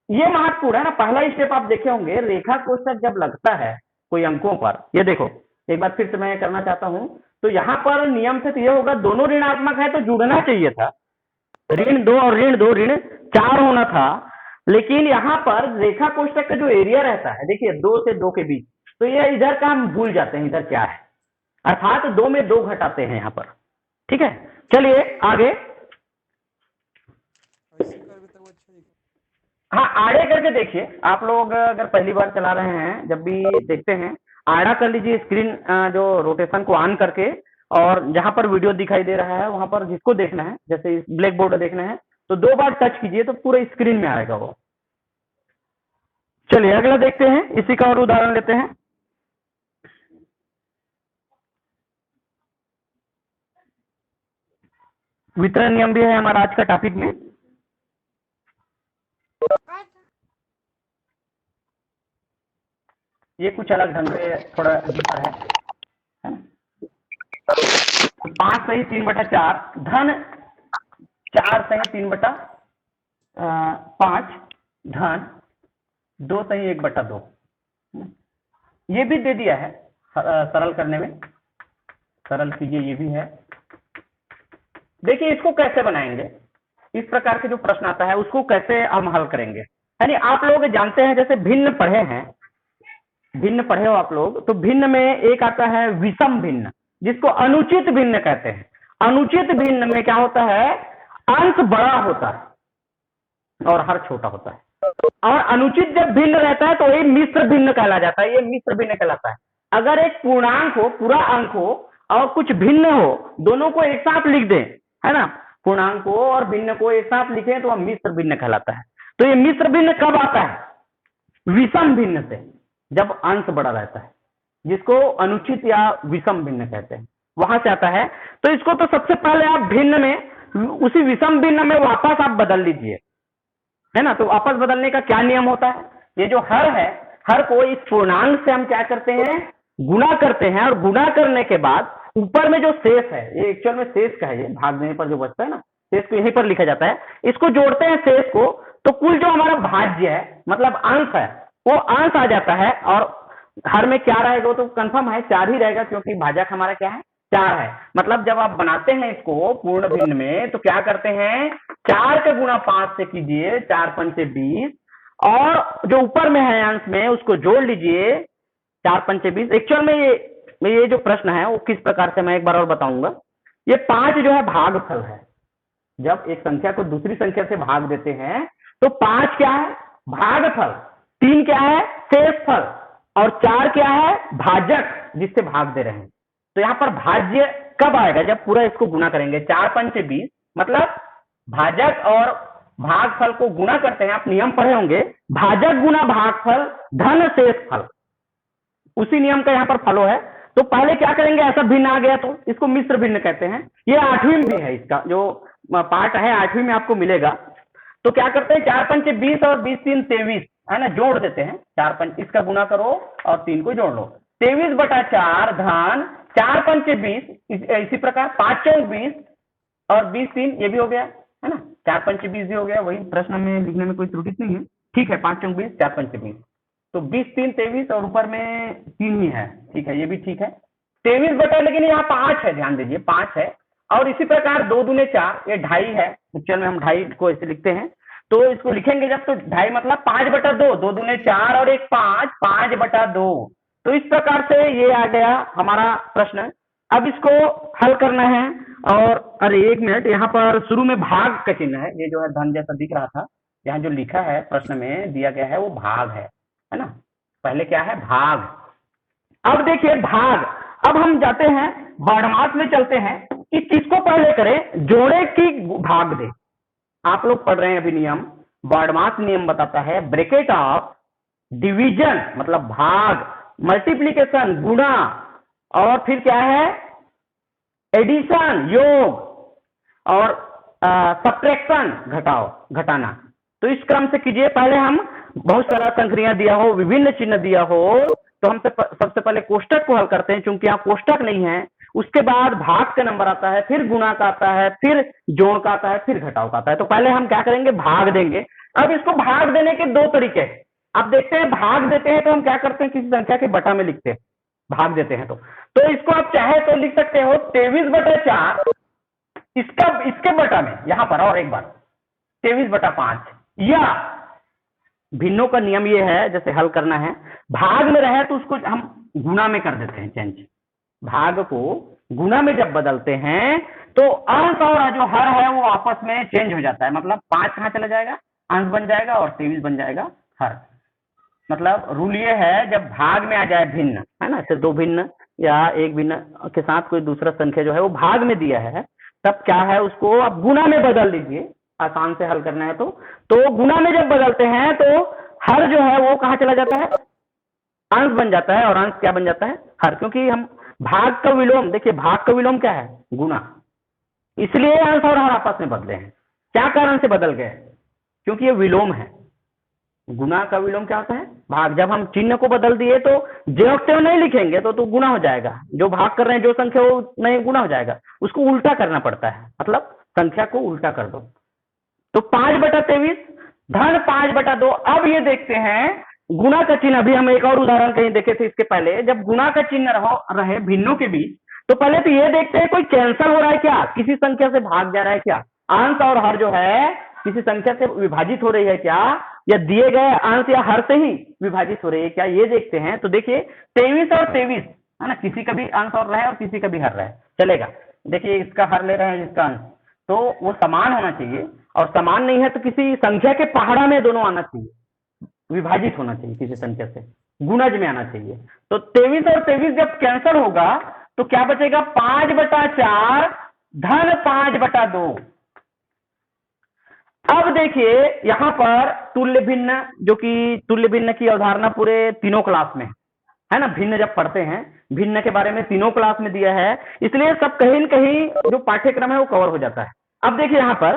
ये महत्वपूर्ण है ना। पहला स्टेप आप देखे होंगे, रेखा कोष्टक जब लगता है कोई अंकों पर, ये देखो एक बार फिर से मैं करना चाहता हूं, तो यहाँ पर नियम से ये होगा, दोनों ऋणात्मक है तो जुड़ना चाहिए था, ऋण 2 और ऋण 2, ऋण 4 होना था। लेकिन यहाँ पर रेखा कोष्टक का जो एरिया रहता है, देखिए 2 से 2 के बीच, तो ये इधर का हम भूल जाते हैं, इधर क्या है, अर्थात 2 में 2 घटाते हैं यहाँ पर, ठीक है। चलिए आगे, हाँ आड़े करके देखिए, आप लोग अगर पहली बार चला रहे हैं, जब भी देखते हैं आड़ा कर लीजिए स्क्रीन जो रोटेशन को ऑन करके, और जहां पर वीडियो दिखाई दे रहा है वहां पर जिसको देखना है, जैसे ब्लैक बोर्ड देखना है तो 2 बार टच कीजिए तो पूरे स्क्रीन में आएगा वो। चलिए अगला देखते हैं, इसी का और उदाहरण लेते हैं। वितरण नियम भी है हमारा आज का टॉपिक में। ये कुछ अलग ढंग से थोड़ा दिखता है, 5 सही 3/4 धन 4 सही 3/5 धन 2 सही 1/2, ये भी दे दिया है सरल करने में, सरल कीजिए ये भी है। देखिए इसको कैसे बनाएंगे, इस प्रकार के जो प्रश्न आता है उसको कैसे हम हल करेंगे, यानी आप लोग जानते हैं जैसे भिन्न पढ़े हैं, भिन्न पढ़े हो आप लोग, तो भिन्न में एक आता है विषम भिन्न, जिसको अनुचित भिन्न कहते हैं। अनुचित भिन्न में क्या होता है, अंश बड़ा होता है और हर छोटा होता है, और अनुचित जब भिन्न रहता है तो ये मिश्र भिन्न कहला जाता है, ये मिश्र भिन्न कहलाता है। अगर एक पूर्णांक हो, पूरा अंक हो और कुछ भिन्न हो, दोनों को एक साथ लिख दें, है ना, पूर्णांक को और भिन्न को एक साथ लिखें तो वह मिश्र भिन्न कहलाता है। तो ये मिश्र भिन्न कब आता है, विषम भिन्न से, जब अंश बड़ा रहता है, जिसको अनुचित या विषम भिन्न कहते हैं, वहां से आता है। तो इसको तो सबसे पहले आप भिन्न में, उसी विषम भिन्न में वापस आप बदल लीजिए, है ना। तो वापस बदलने का क्या नियम होता है, ये जो हर है, हर को इस पूर्णांक से हम क्या करते हैं, गुणा करते हैं, और गुणा करने के बाद ऊपर में जो शेष है, ये एक्चुअल में शेष का है, ये भाग देने पर जो बचता है ना, शेष को यहीं पर लिखा जाता है। इसको जोड़ते हैं शेष को, तो कुल जो हमारा भाज्य है मतलब अंश है वो अंश आ जाता है। और हर में क्या रहेगा तो कंफर्म है 4 ही रहेगा, क्योंकि भाजक हमारा क्या है 4 है। मतलब जब आप बनाते हैं इसको पूर्ण भिन्न में तो क्या करते हैं 4 का गुणा 5 से कीजिए, 4 पंचे 20, और जो ऊपर में है अंश में उसको जोड़ लीजिए 4 पंचे 20। एक्चुअल में ये जो प्रश्न है वो किस प्रकार से मैं एक बार और बताऊंगा। ये 5 जो है भागफल है। जब एक संख्या को दूसरी संख्या से भाग देते हैं तो 5 क्या है भागफल, 3 क्या है शेषफल, और 4 क्या है भाजक जिससे भाग दे रहे हैं। तो यहाँ पर भाज्य कब आएगा जब पूरा इसको गुना करेंगे। 4 पंचे 20 मतलब भाजक और भागफल को गुना करते हैं। आप नियम पढ़े होंगे, भाजक गुना भागफल धन शेषफल, उसी नियम का यहाँ पर फलो है। तो पहले क्या करेंगे, ऐसा भिन्न आ गया तो इसको मिश्र भिन्न कहते हैं। ये 8वीं में है, इसका जो पार्ट है 8वीं में आपको मिलेगा। तो क्या करते हैं 4 पंचे 20 और 20 3 23 है ना, जोड़ देते हैं। 4 पंच इसका गुना करो और 3 को जोड़ लो, 23/4 धन 4 पंचे 20। इसी प्रकार 5 चौक 20 और 20 3 ये भी हो गया है ना, 4 पंचे 20 भी हो गया। वही प्रश्न में लिखने में कोई त्रुटि नहीं है, ठीक है। 5 चौक 20 4 पंचे 20 तो 20 3 23 और ऊपर में 3 ही है, ठीक है, ये भी ठीक है। 23 बटा, लेकिन यहाँ 5 है, ध्यान दीजिए 5 है। और इसी प्रकार 2 दूने 4, ये 2.5 है। उच्चारण में हम 2.5 को ऐसे लिखते हैं। तो इसको लिखेंगे जब तो 2.5 मतलब 5/2, 2 दूने 4 और 1 5, 5/2। तो इस प्रकार से ये आ गया हमारा प्रश्न। अब इसको हल करना है। और अरे 1 मिनट, यहाँ पर शुरू में भाग का चिन्ह है, ये जो है धन जैसा दिख रहा था, यहाँ जो लिखा है प्रश्न में दिया गया है वो भाग है ना। पहले क्या है भाग। अब देखिए भाग, अब हम जाते हैं वर्णमास में चलते हैं कि किसको पहले करें, जोड़े की भाग दे। आप लोग पढ़ रहे हैं अभी नियम, वर्णमास नियम बताता है ब्रैकेट ऑफ डिवीजन मतलब भाग, मल्टीप्लीकेशन गुणा, और फिर क्या है एडिशन योग, और सब्ट्रैक्शन घटाना। तो इस क्रम से कीजिए। पहले हम बहुत सारा संक्रिया दिया हो, विभिन्न चिन्ह दिया हो, तो हम सबसे पहले कोष्टक को हल करते हैं, क्योंकि यहाँ कोष्टक नहीं है। उसके बाद भाग का नंबर आता है, फिर गुणा का आता है, फिर जोड़ का आता है, फिर घटाव का आता है। तो पहले हम क्या करेंगे भाग देंगे। अब इसको भाग देने के 2 तरीके हैं। आप देखते हैं भाग देते हैं तो हम क्या करते हैं किसी संख्या के बटा में लिखते हैं, भाग देते हैं तो इसको आप चाहे तो लिख सकते हो 23/4 इसके बटा में, यहां पर और एक बार 23/5, या भिन्नों का नियम ये है जैसे हल करना है भाग में रहे तो उसको हम गुना में कर देते हैं चेंज। भाग को गुना में जब बदलते हैं तो अंश और जो हर है वो आपस में चेंज हो जाता है। मतलब 5 कहां चला जाएगा, अंश बन जाएगा, और 23 बन जाएगा हर। मतलब रूल ये है जब भाग में आ जाए भिन्न, है ना, जैसे 2 भिन्न या 1 भिन्न के साथ कोई दूसरा संख्या जो है वो भाग में दिया है, तब क्या है उसको आप गुना में बदल लीजिए। आसान से हल करना है तो गुना में जब बदलते हैं तो हर जो है वो कहां चला जाता है, अंश बन जाता है, और अंश क्या बन जाता है हर। क्योंकि हम भाग का विलोम, देखिए भाग का विलोम क्या है गुना, इसलिए अंश और हर आपस में बदले हैं। क्या कारण से बदल गए, क्योंकि ये विलोम है। गुना का विलोम क्या होता है भाग। जब हम चिन्ह को बदल दिए तो ज्यों नहीं लिखेंगे तो गुना हो जाएगा। जो भाग कर रहे हैं जो संख्या वो नहीं गुना हो जाएगा, उसको उल्टा करना पड़ता है, मतलब संख्या को उल्टा कर दो। तो 5/23 धन 5/2। अब ये देखते हैं गुना का चिन्ह, अभी हम एक और उदाहरण कहीं देखे थे इसके पहले, जब गुना का चिन्ह रहे भिन्नों के बीच, तो पहले तो ये देखते हैं कोई कैंसल हो रहा है क्या, किसी संख्या से भाग जा रहा है क्या, अंश और हर जो है किसी संख्या से विभाजित हो रही है क्या, या दिए गए अंश या हर से ही विभाजित हो रही है क्या, ये देखते हैं। तो देखिए 23 और 23 है ना, किसी का भी अंश और रहे और किसी का भी हर रहे चलेगा। देखिए इसका हर ले रहे हैं जिसका अंश, तो वो समान होना चाहिए, और समान नहीं है तो किसी संख्या के पहाड़ा में दोनों आना चाहिए, विभाजित होना चाहिए किसी संख्या से, गुणज में आना चाहिए। तो 23 और 23 जब कैंसिल होगा तो क्या बचेगा 5/4 धन 5/2। अब देखिए यहां पर तुल्य भिन्न, जो कि तुल्य भिन्न की अवधारणा पूरे तीनों क्लास में है ना, भिन्न जब पढ़ते हैं भिन्न के बारे में तीनों क्लास में दिया है, इसलिए सब कहीं न कहीं जो पाठ्यक्रम है वो कवर हो जाता है। अब देखिए यहां पर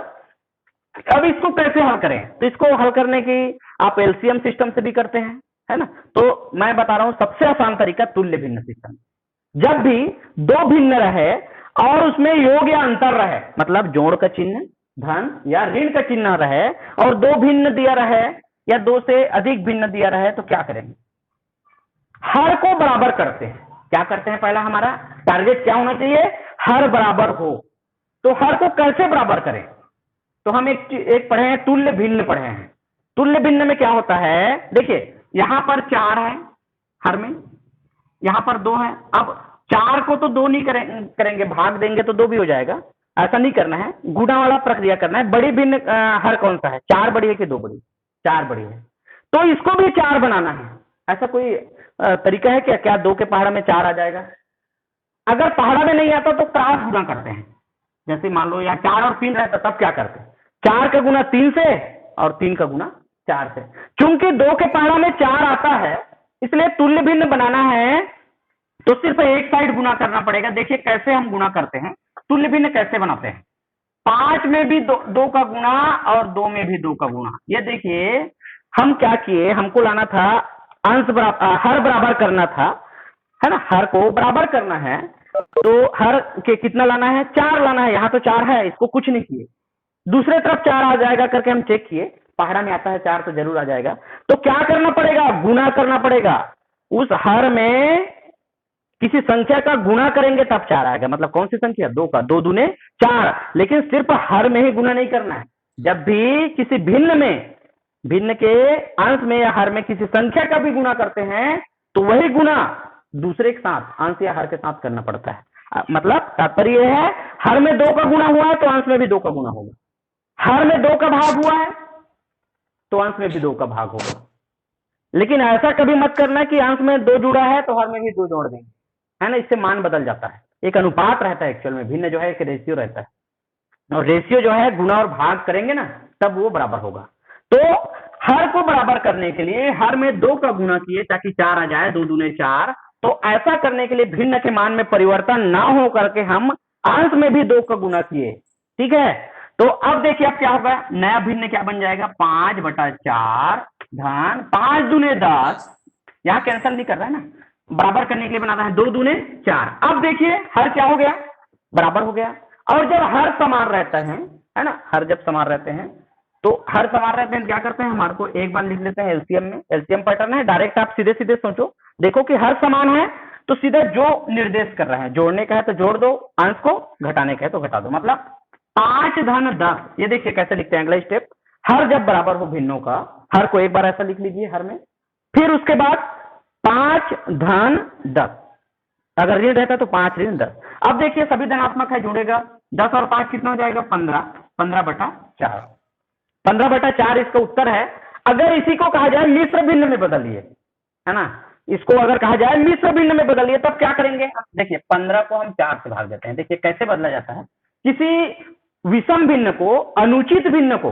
अब इसको कैसे हल करें, तो इसको हल करने की आप एलसीएम सिस्टम से भी करते हैं, है ना। तो मैं बता रहा हूं सबसे आसान तरीका तुल्य भिन्न सिस्टम। जब भी 2 भिन्न रहे और उसमें योग या अंतर रहे, मतलब जोड़ का चिन्ह धन या ऋण का चिन्ह रहे और दो भिन्न दिया रहे या दो से अधिक भिन्न दिया रहे तो क्या करेंगे? हर को बराबर करते हैं। क्या करते हैं? पहला हमारा टारगेट क्या होना चाहिए? हर बराबर हो। तो हर को कैसे बराबर करें? तो हम एक पढ़े हैं, तुल्य भिन्न पढ़े हैं। तुल्य भिन्न में क्या होता है? देखिए यहां पर 4 है हर में, यहां पर 2 है। अब 4 को तो 2 नहीं करेंगे, भाग देंगे तो 2 भी हो जाएगा, ऐसा नहीं करना है, गुणा वाला प्रक्रिया करना है। बड़ी भिन्न हर कौन सा है? 4 बड़ी है कि 2 बड़ी? 4 बड़ी है, तो इसको भी 4 बनाना है। ऐसा कोई तरीका है क्या 2 के पहाड़ा में 4 आ जाएगा? अगर पहाड़ा में नहीं आता तो क्रॉस गुना करते हैं। जैसे मान लो यहाँ 4 और 3 रहता, तब क्या करते हैं? 4 का गुना 3 से और 3 का गुना 4 से। चूंकि 2 के पहाड़ा में 4 आता है, इसलिए तुल्य भिन्न बनाना है तो सिर्फ एक साइड गुना करना पड़ेगा। देखिए कैसे हम गुना करते हैं, तुल्य भिन्न कैसे बनाते हैं। 5 में भी 2 का गुना और 2 में भी 2 का गुना। ये देखिए हम क्या किए, हमको लाना था अंश बराबर, हर बराबर करना था, है ना, हर को बराबर करना है। तो हर के कितना लाना है? 4 लाना है। यहाँ तो 4 है, इसको कुछ नहीं किए, दूसरे तरफ 4 आ जाएगा करके हम चेक किए, पहाड़ा में आता है 4 तो जरूर आ जाएगा। तो क्या करना पड़ेगा? गुना करना पड़ेगा। उस हर में किसी संख्या का गुना करेंगे तब 4 आएगा। मतलब कौन सी संख्या? 2 का, 2 दूने 4। लेकिन सिर्फ हर में ही गुना नहीं करना है। जब भी किसी भिन्न में, भिन्न के अंश में या हर में किसी संख्या का भी गुना करते हैं तो वही गुना दूसरे के साथ, अंश या हर के साथ करना पड़ता है। मतलब तात्पर्य है हर में 2 का गुना हुआ है तो अंश में भी 2 का गुना होगा, हर में 2 का भाग हुआ है तो अंश में भी 2 का भाग होगा। लेकिन ऐसा कभी मत करना कि अंश में 2 जुड़ा है तो हर में भी 2 जोड़ देंगे, है ना, इससे मान बदल जाता है। एक अनुपात रहता है एक्चुअल में, भिन्न जो है एक रेशियो रहता है, और रेशियो जो है गुना और भाग करेंगे ना तब वो बराबर होगा। तो हर को बराबर करने के लिए हर में 2 का गुना किए ताकि 4 आ जाए, 2 दूने 4। तो ऐसा करने के लिए भिन्न के मान में परिवर्तन ना हो करके हम अंश में भी 2 का गुना किए। ठीक है, तो अब देखिए अब क्या होगा, नया भिन्न क्या बन जाएगा? 5/4 धन 5 दूने 10। यहां कैंसल नहीं कर रहा है ना, बराबर करने के लिए बनाना है, 2 दूने 4। अब देखिए हर क्या हो गया? बराबर हो गया। और जब हर समान रहता है ना, हर जब समान रहते हैं तो हर समान रहते हैं क्या करते हैं? हमारे को एक बार लिख लेते हैं एलसीएम में, एलसीएम पैटर्न है, डायरेक्ट आप सीधे सीधे सोचो, देखो कि हर समान है तो सीधे जो निर्देश कर रहा है, जोड़ने का है तो जोड़ दो, अंश को घटाने का है तो घटा दो। मतलब 5 धन 10। ये देखिए कैसे लिखते हैं अगला स्टेप, हर जब बराबर हो भिन्नों का, हर को एक बार ऐसा लिख लीजिए हर में, फिर उसके बाद 5 धन 10, अगर ऋण रहता है तो 5 ऋण 10। अब देखिए सभी धनात्मक है, जुड़ेगा, 10 और 5 कितना हो जाएगा? 15, 15/4, 15/4 इसका उत्तर है। अगर इसी को कहा जाए मिश्र भिन्न में बदलिए, है ना, इसको अगर कहा जाए मिश्र भिन्न में बदलिए तब क्या करेंगे? देखिए 15 को हम 4 से भाग देते हैं। देखिए कैसे बदला जाता है, किसी विषम भिन्न को, अनुचित भिन्न को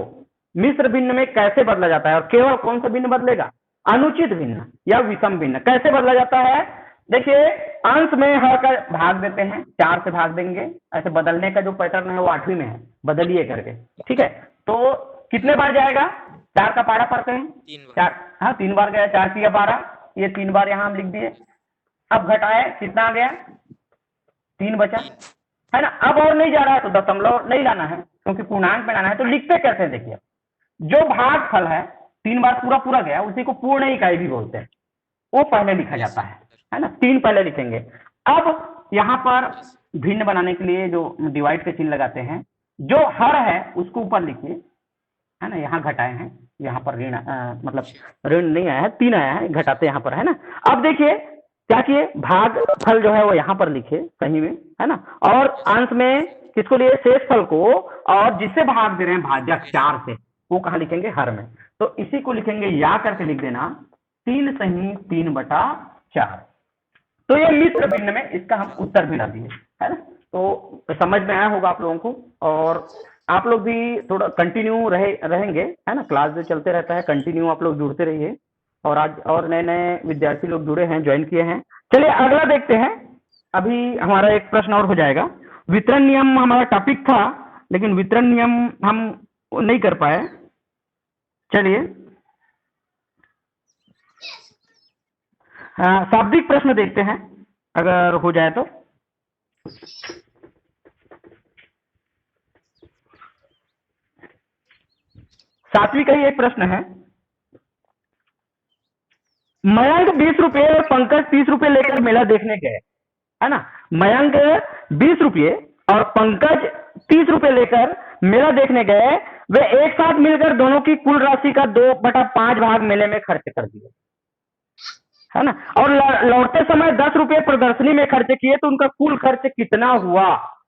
मिश्र भिन्न में कैसे बदला जाता है, और केवल कौन सा भिन्न बदलेगा? अनुचित भिन्न या विषम भिन्न। कैसे बदला जाता है? देखिए अंश में हर का भाग देते हैं, 4 से भाग देंगे। ऐसे बदलने का जो पैटर्न है वो 8वीं में है, बदलिए करके। ठीक है, तो कितने बार जाएगा? 4 का पारा पढ़ते हैं, 4, हाँ 3 बार गया, 4 3 12, ये 3 बार यहाँ हम लिख दिए। अब घटाए, कितना आ गया? 3 बचा, है ना। अब और नहीं जा रहा है तो दशमलव नहीं लाना है, क्योंकि पूर्णांक में लाना है। तो लिखते कैसे हैं? देखिए जो भाग फल है 3 बार पूरा पूरा गया, उसी को पूर्ण इकाई भी बोलते हैं, वो पहले लिखा जाता है ना, 3 पहले लिखेंगे। अब यहाँ पर भिन्न बनाने के लिए जो डिवाइड के चिन्ह लगाते हैं, जो हर है उसको ऊपर लिखिए, है ना, यहाँ घटाए हैं, यहाँ पर ऋण मतलब ऋण नहीं आया है, 3 आया है, घटाते यहाँ पर, है ना। अब देखिए क्या किए, भाग फल जो है वो यहाँ पर लिखे कहीं में, है ना, और अंश में किसको लिए? शेष फल को, और जिससे भाग दे रहे हैं भाजक 4 से, वो कहाँ लिखेंगे? हर में। तो इसी को लिखेंगे, या करके लिख देना 3 सही 3/4। तो ये मिश्र भिन्न में इसका हम उत्तर भी ला दिए, है ना। तो समझ में आया होगा आप लोगों को, और आप लोग भी थोड़ा कंटिन्यू रहेंगे, है ना, क्लास जो चलते रहता है कंटिन्यू आप लोग जुड़ते रहिए। और आज और नए नए विद्यार्थी लोग जुड़े हैं, ज्वाइन किए हैं। चलिए अगला देखते हैं, अभी हमारा एक प्रश्न और हो जाएगा। वितरण नियम हमारा टॉपिक था, लेकिन वितरण नियम हम नहीं कर पाए। चलिए शाब्दिक प्रश्न देखते हैं, अगर हो जाए तो। सातवीं का ही एक प्रश्न है। मयंक 20 रुपये और पंकज 30 रुपये लेकर मेला देखने गए, है ना। मयंक 20 रुपये और पंकज 30 रुपये लेकर मेला देखने गए। वे एक साथ मिलकर दोनों की कुल राशि का 2/5 भाग मेले में खर्च कर दिए, है ना। और लौटते समय 10 रुपये प्रदर्शनी में खर्च किए, तो उनका कुल खर्च कितना हुआ,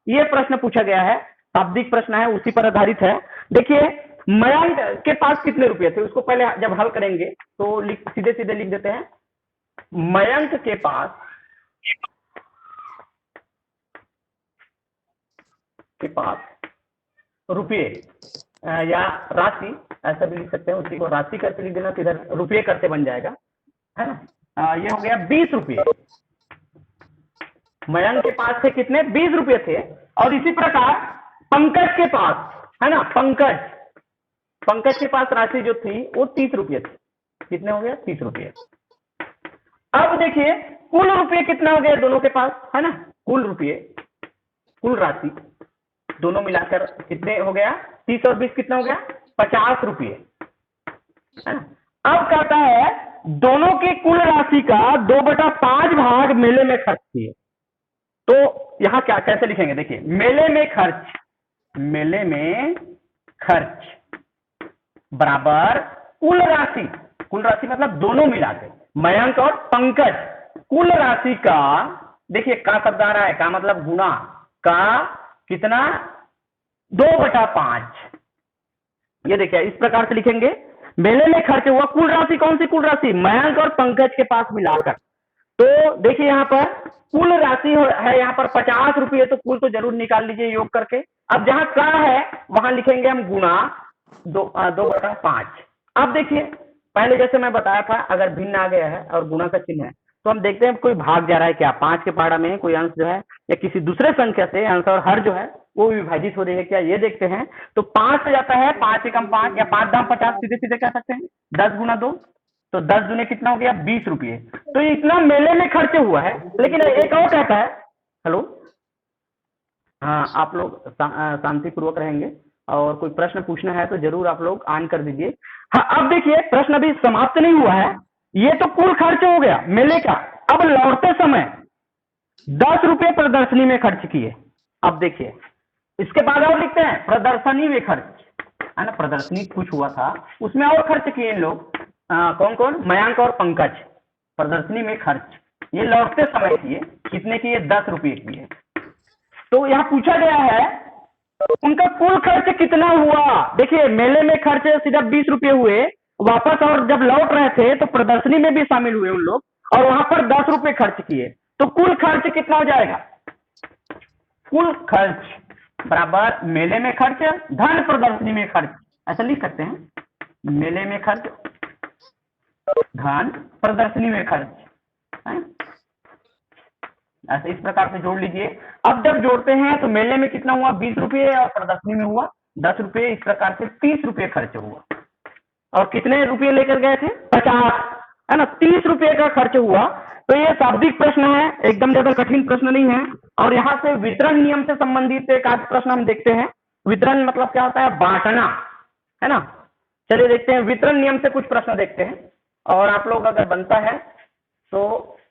ये प्रश्न पूछा गया है। शाब्दिक प्रश्न है, उसी पर आधारित है। देखिए, मयंक के पास कितने रुपये थे, उसको पहले जब हल करेंगे तो सीधे सीधे लिख देते हैं। मयंक के पास रुपये या राशि, ऐसा भी लिख सकते हैं, उसी को राशि करके लिख देना, तो इधर रुपये करते बन जाएगा, है ना। ये हो गया 20 रुपये। मयंक के पास थे कितने, 20 रुपये थे। और इसी प्रकार पंकज के पास, है ना, पंकज के पास राशि जो थी वो 30 रुपये थी। कितने हो गया, 30 रुपये। अब देखिए कुल रुपये कितना हो गया दोनों के पास, है ना। कुल रुपये, कुल राशि दोनों मिलाकर कितने हो गया, 30 और 20 कितना हो गया, 50 रुपये, है ना। अब कहता है दोनों की कुल राशि का 2/5 भाग मेले में खर्च किए। तो यहां क्या कैसे लिखेंगे, देखिए, मेले में खर्च बराबर कुल राशि मतलब दोनों मिलाकर, मयंक और पंकज कुल राशि का, देखिए का शब्द आ रहा है, का मतलब गुना, का कितना, 2/5। ये देखिए इस प्रकार से लिखेंगे, मेले में खर्च हुआ कुल राशि, कौन सी कुल राशि, मयंक और पंकज के पास मिलाकर। तो देखिए यहाँ पर कुल राशि है, यहाँ पर 50 रुपये, तो कुल तो जरूर निकाल लीजिए योग करके। अब जहां का है वहां लिखेंगे हम गुना 2/5। अब देखिए पहले जैसे मैं बताया था, अगर भिन्न आ गया है और गुना का चिन्ह है, तो हम देखते हैं कोई भाग जा रहा है क्या, 5 के पहाड़ा में कोई अंश जो है या किसी दूसरे संख्या से अंश और हर जो है वो विभाजित हो रही है क्या, ये देखते हैं। तो 5 से जाता है, 5 एकम 5 या 5 दाम 50, सीधे सीधे कह सकते हैं 10 गुना 2, तो 10 दुने कितना हो गया, 20 रुपये। तो इतना मेले में खर्च हुआ है। लेकिन एक और कहता है, हेलो, हाँ आप लोग शांतिपूर्वक रहेंगे और कोई प्रश्न पूछना है तो जरूर आप लोग ऑन कर दीजिए। हाँ, अब देखिए प्रश्न अभी समाप्त नहीं हुआ है, ये तो कुल खर्च हो गया मेले का। अब लौटते समय 10 रुपये प्रदर्शनी में खर्च किए। अब देखिए इसके बाद और लिखते हैं प्रदर्शनी में खर्च, है ना, प्रदर्शनी कुछ हुआ था उसमें और खर्च किए इन लोग, कौन कौन, मयंक और पंकज, प्रदर्शनी में खर्च ये लौटते समय किए। कितने किए, 10 रुपये किए। तो यहाँ पूछा गया है उनका कुल खर्च कितना हुआ। देखिए मेले में खर्च सिर्फ 20 रुपये हुए, वापस और जब लौट रहे थे तो प्रदर्शनी में भी शामिल हुए उन लोग और वहां पर 10 रुपये खर्च किए। तो कुल खर्च कितना हो जाएगा, कुल खर्च बराबर मेले में खर्च धन प्रदर्शनी में खर्च, ऐसा लिख सकते हैं। मेले में खर्च धन प्रदर्शनी में खर्च, ऐसे इस प्रकार से जोड़ लीजिए। अब जब जोड़ते हैं तो मेले में कितना हुआ, 20 रुपये और प्रदर्शनी में हुआ 10 रुपये। इस प्रकार से 30 रुपये खर्च हुआ। और कितने रुपये लेकर गए थे, 50, है ना, 30 रुपये का खर्च हुआ। तो ये शाब्दिक प्रश्न है, एकदम ज्यादा कठिन प्रश्न नहीं है। और यहाँ से वितरण नियम से संबंधित एक आध प्रश्न हम देखते हैं। वितरण मतलब क्या होता है, बांटना, है ना। चलिए देखते हैं, वितरण नियम से कुछ प्रश्न देखते हैं। और आप लोग अगर बनता है तो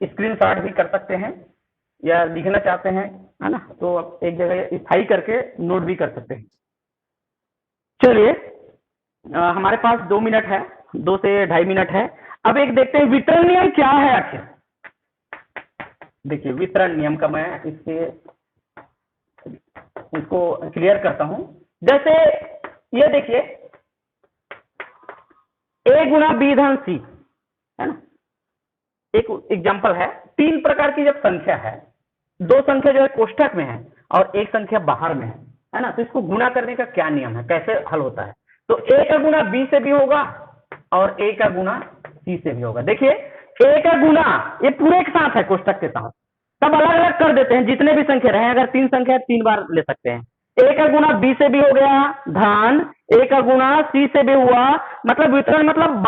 स्क्रीनशॉट भी कर सकते हैं या लिखना चाहते हैं, है ना, तो आप एक जगह स्थायी करके नोट भी कर सकते हैं। चलिए हमारे पास 2 मिनट है, 2 से 2.5 मिनट है। अब एक देखते हैं वितरण नियम क्या है आखिर। देखिए वितरण नियम का मैं इसको क्लियर करता हूं। जैसे ये देखिए A गुना B धन C, है ना, एक एग्जांपल है। 3 प्रकार की जब संख्या है, 2 संख्या जो है कोष्ठक में है और एक संख्या बाहर में है ना, तो इसको गुणा करने का क्या नियम है, कैसे हल होता है। तो A का गुना B से भी होगा और A का गुना C से भी होगा। देखिए A का गुना ये पूरे एक साथ है कोष्ठक के साथ, तब अलग अलग कर देते हैं जितने भी संख्या रहे। अगर 3 संख्या है 3 बार ले सकते हैं। A का गुना B से भी हो गया धन, A का गुना C से भी हुआ, मतलब वितरण मतलब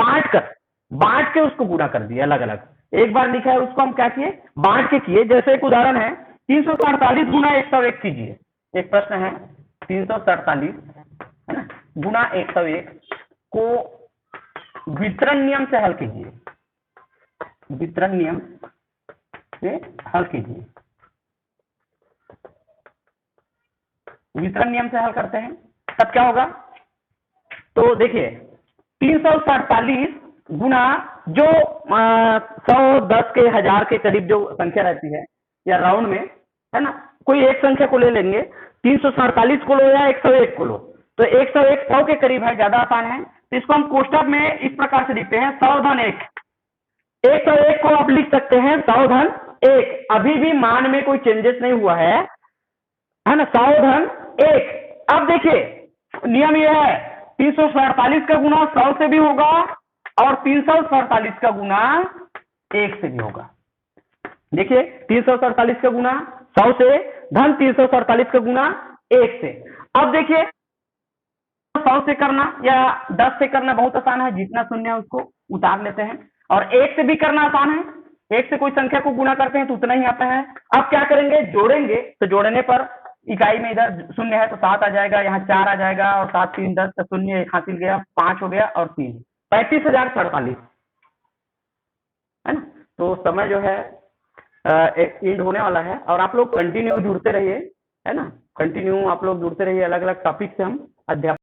बांट के उसको गुणा कर दिया अलग अलग। एक बार लिखा है उसको हम क्या किए, बांट के किए। जैसे एक उदाहरण है 347 गुना 101 कीजिए। एक प्रश्न है 347 है ना गुना 101, को वितरण नियम से हल कीजिए, वितरण नियम से हल कीजिए। वितरण नियम से हल करते हैं तब क्या होगा, तो देखिए 347 गुना जो 100, 10 के 1000 के करीब जो संख्या रहती है या राउंड में, है ना, कोई एक संख्या को ले लेंगे, 347 को लो या 101 को लो, तो 101 100 के करीब है, ज्यादा आसान है। तो इसको हम कोष्टक में इस प्रकार से लिखते हैं, 100 धन 1। 101 को आप लिख सकते हैं 100 धन 1, अभी भी मान में कोई चेंजेस नहीं हुआ है ना, 100 धन 1। अब देखिए नियम यह है, 347 का गुना 100 से भी होगा और 347 का गुना 1 से भी होगा। देखिए 347 का गुना 100 से धन 347 का गुना 1 से। अब देखिए 100 से करना या 10 से करना बहुत आसान है, जितना शून्य है उसको उतार लेते हैं, और 1 से भी करना आसान है, 1 से कोई संख्या को गुना करते हैं तो उतना ही आता है। अब क्या करेंगे, जोड़ेंगे, तो जोड़ने पर इकाई में इधर शून्य है तो 7 आ जाएगा, यहाँ 4 आ जाएगा, और 7 3 10 का शून्य 1 हासिल गया, 5 हो गया और 3 35,048 है ना। तो समय जो है एंड होने वाला है, और आप लोग कंटिन्यू जुड़ते रहिए, है ना, कंटिन्यू आप लोग जुड़ते रहिए, अलग अलग टॉपिक से हम अध्यापन